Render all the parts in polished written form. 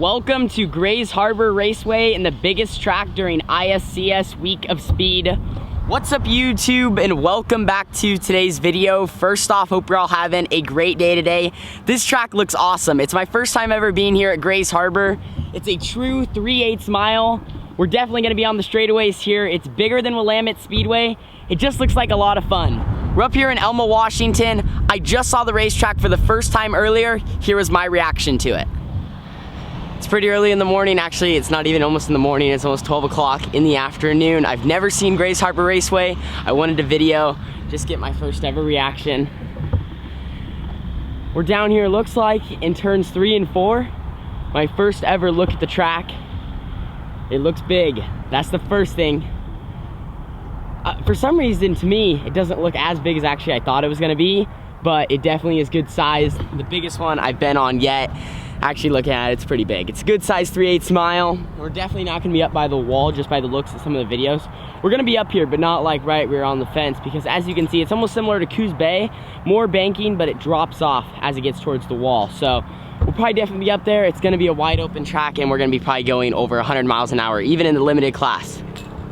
Welcome to Grays Harbor Raceway and the biggest track during ISCS Week of Speed. What's up YouTube, and welcome back to today's video. First off, hope you're all having a great day today. This track looks awesome. It's my first time ever being here at Grays Harbor. It's a true 3/8 mile. We're definitely gonna be on the straightaways here. It's bigger than Willamette Speedway. It just looks like a lot of fun. We're up here in Elma, Washington. I just saw the racetrack for the first time earlier. Here was my reaction to it. It's pretty early in the morning. Actually, it's not even almost in the morning. It's almost 12 o'clock in the afternoon. I've never seen Grays Harbor Raceway. I wanted to video, just get my first ever reaction. We're down here, looks like, in turns 3 and 4. My first ever look at the track. It looks big. That's the first thing. For some reason, to me, it doesn't look as big as actually I thought it was gonna be, but it definitely is good size. The biggest one I've been on yet. Actually looking at it, it's pretty big. It's a good size 3/8 mile. We're definitely not gonna be up by the wall just by the looks of some of the videos. We're gonna be up here, but not like right where we're on the fence, because as you can see, it's almost similar to Coos Bay. More banking, but it drops off as it gets towards the wall. So we'll probably definitely be up there. It's gonna be a wide open track, and we're gonna be probably going over 100 miles an hour, even in the limited class.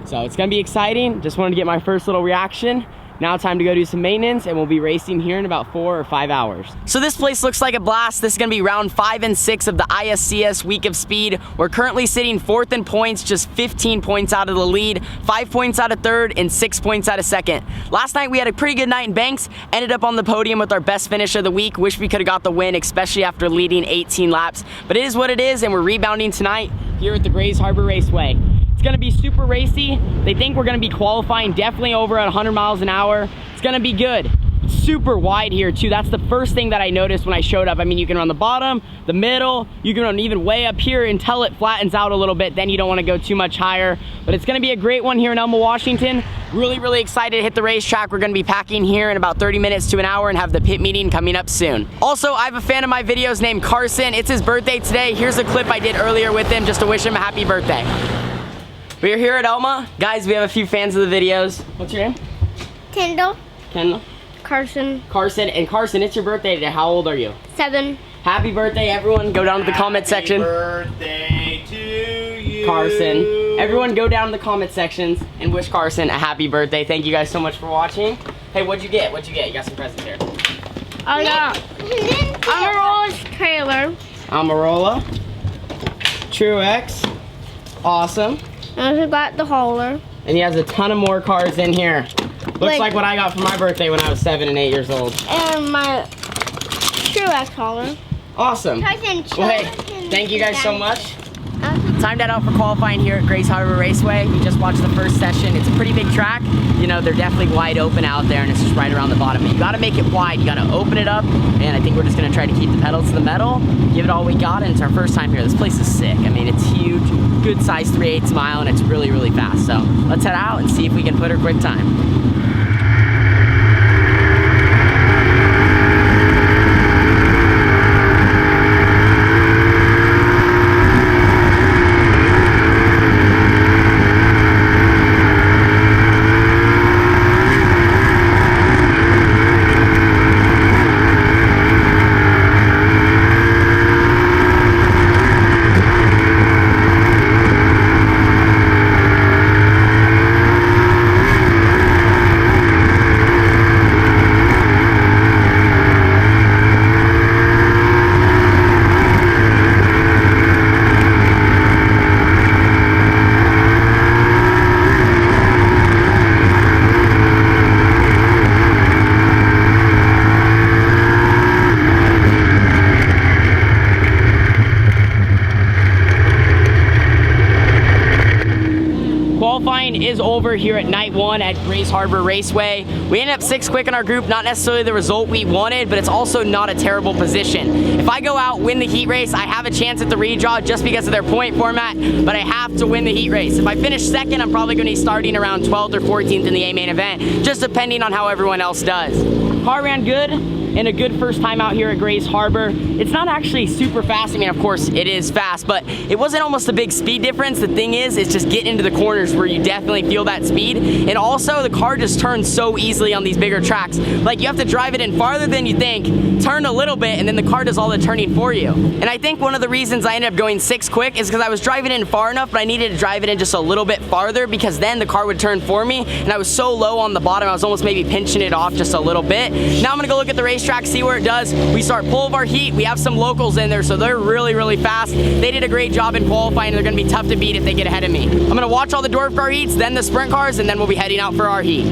So it's gonna be exciting. Just wanted to get my first little reaction. Now time to go do some maintenance, and we'll be racing here in about 4 or 5 hours. So this place looks like a blast. This is gonna be round 5 and 6 of the ISCS Week of Speed. We're currently sitting 4th in points, just 15 points out of the lead, 5 points out of 3rd, and 6 points out of 2nd. Last night we had a pretty good night in Banks, ended up on the podium with our best finish of the week. Wish we could have got the win, especially after leading 18 laps. But it is what it is, and we're rebounding tonight here at the Grays Harbor Raceway. It's gonna be super racy. They think we're gonna be qualifying definitely over at 100 miles an hour. It's gonna be good. It's super wide here too. That's the first thing that I noticed when I showed up. I mean, you can run the bottom, the middle, you can run even way up here until it flattens out a little bit. Then you don't wanna go too much higher. But it's gonna be a great one here in Elma, Washington. Really, really excited to hit the racetrack. We're gonna be packing here in about 30 minutes to an hour and have the pit meeting coming up soon. Also, I have a fan of my videos named Carson. It's his birthday today. Here's a clip I did earlier with him just to wish him a happy birthday. We're here at Elma. Guys, we have a few fans of the videos. What's your name? Kendall. Kendall. Carson. Carson. And Carson, it's your birthday today. How old are you? 7. Happy birthday, everyone. Go down to the comment section. Happy birthday to you. Carson. Everyone go down to the comment sections and wish Carson a happy birthday. Thank you guys so much for watching. Hey, what'd you get? What'd you get? You got some presents here. I got Amarola's trailer. Amarola. Truex. Awesome. I also got the hauler. And he has a ton of more cars in here. Looks like what I got for my birthday when I was 7 and 8 years old. And my Truex hauler. Awesome. Well, hey, thank you guys so much. Timed that out for qualifying here at Grays Harbor Raceway. You just watched the first session. It's a pretty big track. You know, they're definitely wide open out there, and it's just right around the bottom. But you gotta make it wide. You gotta open it up, and I think we're just gonna try to keep the pedals to the metal, give it all we got, and it's our first time here. This place is sick. I mean, it's huge, good size 3/8 mile, and it's really, really fast. So let's head out and see if we can put her quick time. Qualifying is over here at night 1 at Grays Harbor Raceway. We ended up 6th quick in our group, not necessarily the result we wanted, but it's also not a terrible position. If I go out, win the heat race, I have a chance at the redraw just because of their point format, but I have to win the heat race. If I finish 2nd, I'm probably gonna be starting around 12th or 14th in the A main event, just depending on how everyone else does. Car ran good. and a good first time out here at Grays Harbor. It's not actually super fast. I mean, of course it is fast, but it wasn't almost a big speed difference. The thing is, it's just getting into the corners where you definitely feel that speed. And also the car just turns so easily on these bigger tracks. Like, you have to drive it in farther than you think, turn a little bit, and then the car does all the turning for you. And I think one of the reasons I ended up going 6 quick is because I was driving in far enough, but I needed to drive it in just a little bit farther, because then the car would turn for me, and I was so low on the bottom, I was almost maybe pinching it off just a little bit. Now I'm gonna go look at the racetrack, see where it does. We start pull of our heat. We have some locals in there, so they're really, really fast. They did a great job in qualifying, and they're gonna be tough to beat if they get ahead of me. I'm gonna watch all the dwarf car heats, then the sprint cars, and then we'll be heading out for our heat.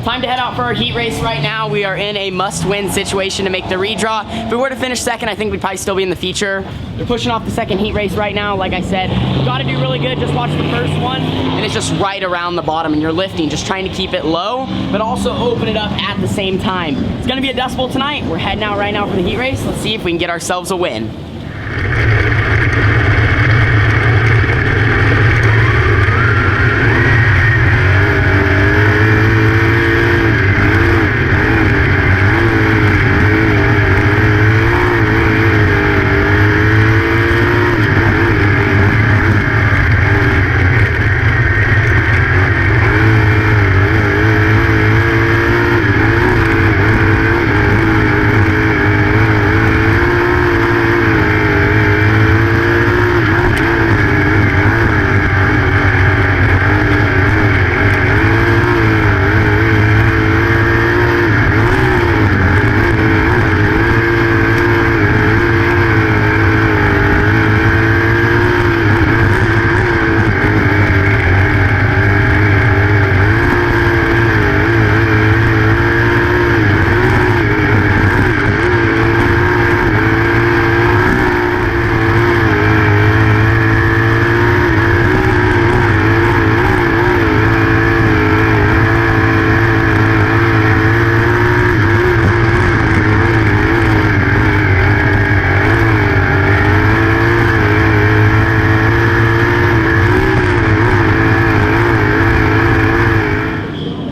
Time to head out for our heat race right now. We are in a must-win situation to make the redraw. If we were to finish second, I think we'd probably still be in the feature. They're pushing off the second heat race right now. Like I said, you gotta do really good. Just watch the first one, and it's just right around the bottom, and you're lifting, just trying to keep it low, but also open it up at the same time. It's gonna be a Dust Bowl tonight. We're heading out right now for the heat race. Let's see if we can get ourselves a win.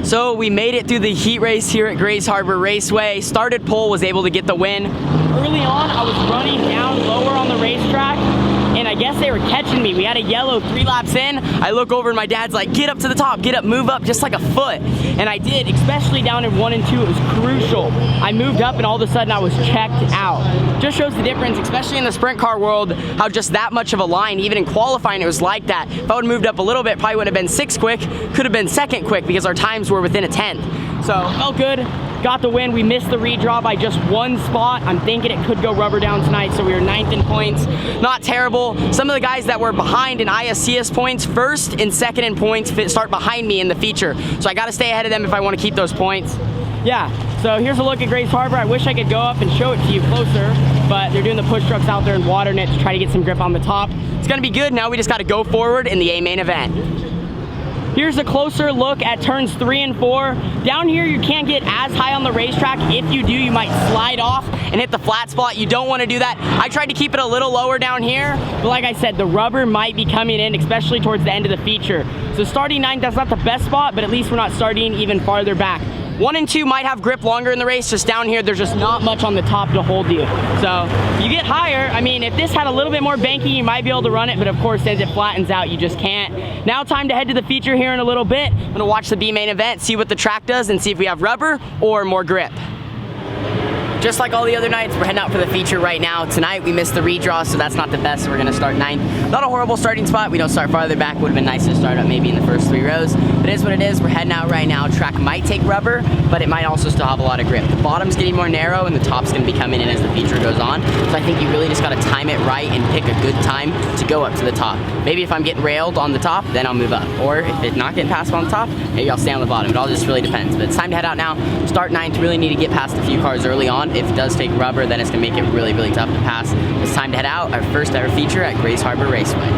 So we made it through the heat race here at Grays Harbor Raceway. Started pole, was able to get the win. Early on, I was running down lower on the racetrack, and I guess they were catching me. We had a yellow 3 laps in. I look over and my dad's like, get up to the top, get up, move up just like a foot. And I did, especially down in 1 and 2, it was crucial. I moved up and all of a sudden I was checked out. Just shows the difference, especially in the sprint car world, how just that much of a line, even in qualifying, it was like that. If I would have moved up a little bit, probably would have been 6 quick, could have been 2nd quick because our times were within a 10th. So felt good, got the win. We missed the redraw by just 1 spot. I'm thinking it could go rubber down tonight, so we were 9th in points. Not terrible. Some of the guys that were behind in ISCS points, 1st and 2nd in points, start behind me in the feature. So I gotta stay ahead of them if I wanna keep those points. Yeah, so here's a look at Grays Harbor. I wish I could go up and show it to you closer, but they're doing the push trucks out there and watering it to try to get some grip on the top. It's gonna be good. Now we just gotta go forward in the A main event. Here's a closer look at turns 3 and 4. Down here, you can't get as high on the racetrack. If you do, you might slide off and hit the flat spot. You don't want to do that. I tried to keep it a little lower down here, but like I said, the rubber might be coming in, especially towards the end of the feature. So starting 9th, that's not the best spot, but at least we're not starting even farther back. 1 and 2 might have grip longer in the race. Just down here, there's just not much on the top to hold you. So you get higher. I mean, if this had a little bit more banking, you might be able to run it, but of course, as it flattens out, you just can't. Now time to head to the feature here in a little bit. I'm gonna watch the B main event, see what the track does, and see if we have rubber or more grip. Just like all the other nights, we're heading out for the feature right now. Tonight, we missed the redraw, so that's not the best, so we're gonna start 9th. Not a horrible starting spot. We don't start farther back. Would have been nice to start up maybe in the first 3 rows. But it is what it is. We're heading out right now. Track might take rubber, but it might also still have a lot of grip. The bottom's getting more narrow, and the top's gonna be coming in as the feature goes on. So I think you really just gotta time it right and pick a good time to go up to the top. Maybe if I'm getting railed on the top, then I'll move up. Or if it's not getting past on the top, maybe I'll stay on the bottom. It all just really depends. But it's time to head out now. Start 9th. Really need to get past a few cars early on. If it does take rubber, then it's gonna make it really, really tough to pass. It's time to head out, our first ever feature at Grays Harbor Raceway.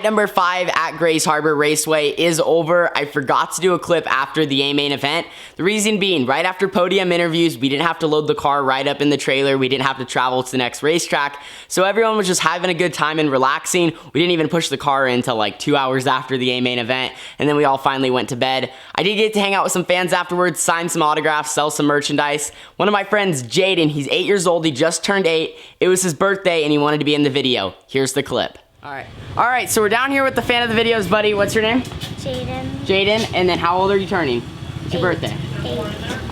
night number 5 at Grays Harbor Raceway is over. I forgot to do a clip after the A main event. The reason being, right after podium interviews, we didn't have to load the car right up in the trailer. We didn't have to travel to the next racetrack. So everyone was just having a good time and relaxing. We didn't even push the car in until like 2 hours after the A main event. And then we all finally went to bed. I did get to hang out with some fans afterwards, sign some autographs, sell some merchandise. One of my friends, Jaden, he's 8 years old. He just turned 8. It was his birthday and he wanted to be in the video. Here's the clip. All right, so we're down here with the fan of the videos, buddy. What's your name? Jaden. Jaden, and then how old are you turning? It's your birthday. 8.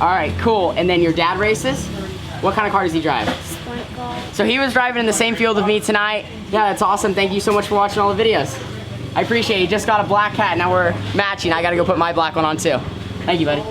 All right, cool. And then your dad races? What kind of car does he drive? Sprint car. So he was driving in the same field with me tonight. Yeah, that's awesome. Thank you so much for watching all the videos. I appreciate it. He just got a black hat. Now we're matching. I got to go put my black one on too. Thank you, buddy.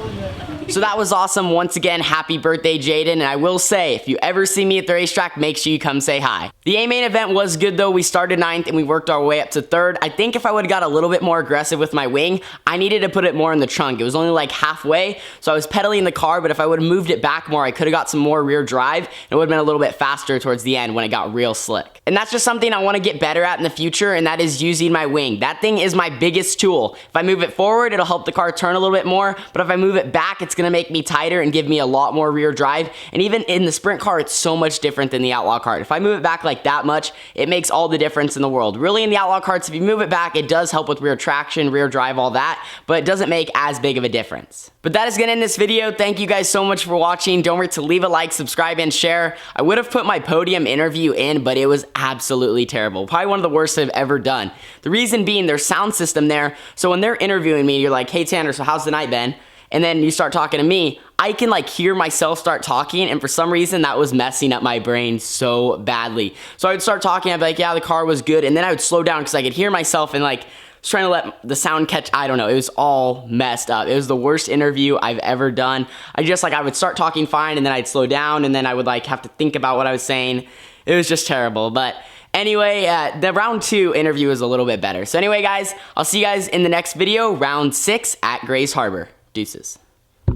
So that was awesome. Once again, happy birthday, Jaden. And I will say, if you ever see me at the racetrack, make sure you come say hi. The A main event was good though. We started 9th and we worked our way up to 3rd. I think if I would have got a little bit more aggressive with my wing, I needed to put it more in the trunk. It was only like halfway, so I was pedaling the car, but if I would have moved it back more, I could have got some more rear drive, and it would have been a little bit faster towards the end when it got real slick. And that's just something I want to get better at in the future, and that is using my wing. That thing is my biggest tool. If I move it forward, it'll help the car turn a little bit more, but if I move it back, it's gonna make me tighter and give me a lot more rear drive. And even in the sprint car, it's so much different than the outlaw kart. If I move it back like that much, it makes all the difference in the world. Really, in the outlaw karts, if you move it back, it does help with rear traction, rear drive, all that, but it doesn't make as big of a difference. But that is gonna end this video. Thank you guys so much for watching. Don't forget to leave a like, subscribe, and share. I would have put my podium interview in, but it was absolutely terrible. Probably one of the worst I've ever done. The reason being, their sound system there, so when they're interviewing me, you're like, hey Tanner, so how's the night been? And then you start talking to me, I can like hear myself start talking, and for some reason that was messing up my brain so badly. So I would start talking, I'd be like, yeah, the car was good, and then I would slow down because I could hear myself and like was trying to let the sound catch. I don't know, it was all messed up. It was the worst interview I've ever done. I would start talking fine, and then I'd slow down, and then I would like have to think about what I was saying. It was just terrible, but anyway, the round 2 interview was a little bit better. So anyway, guys, I'll see you guys in the next video, round 6 at Grays Harbor. Deuces.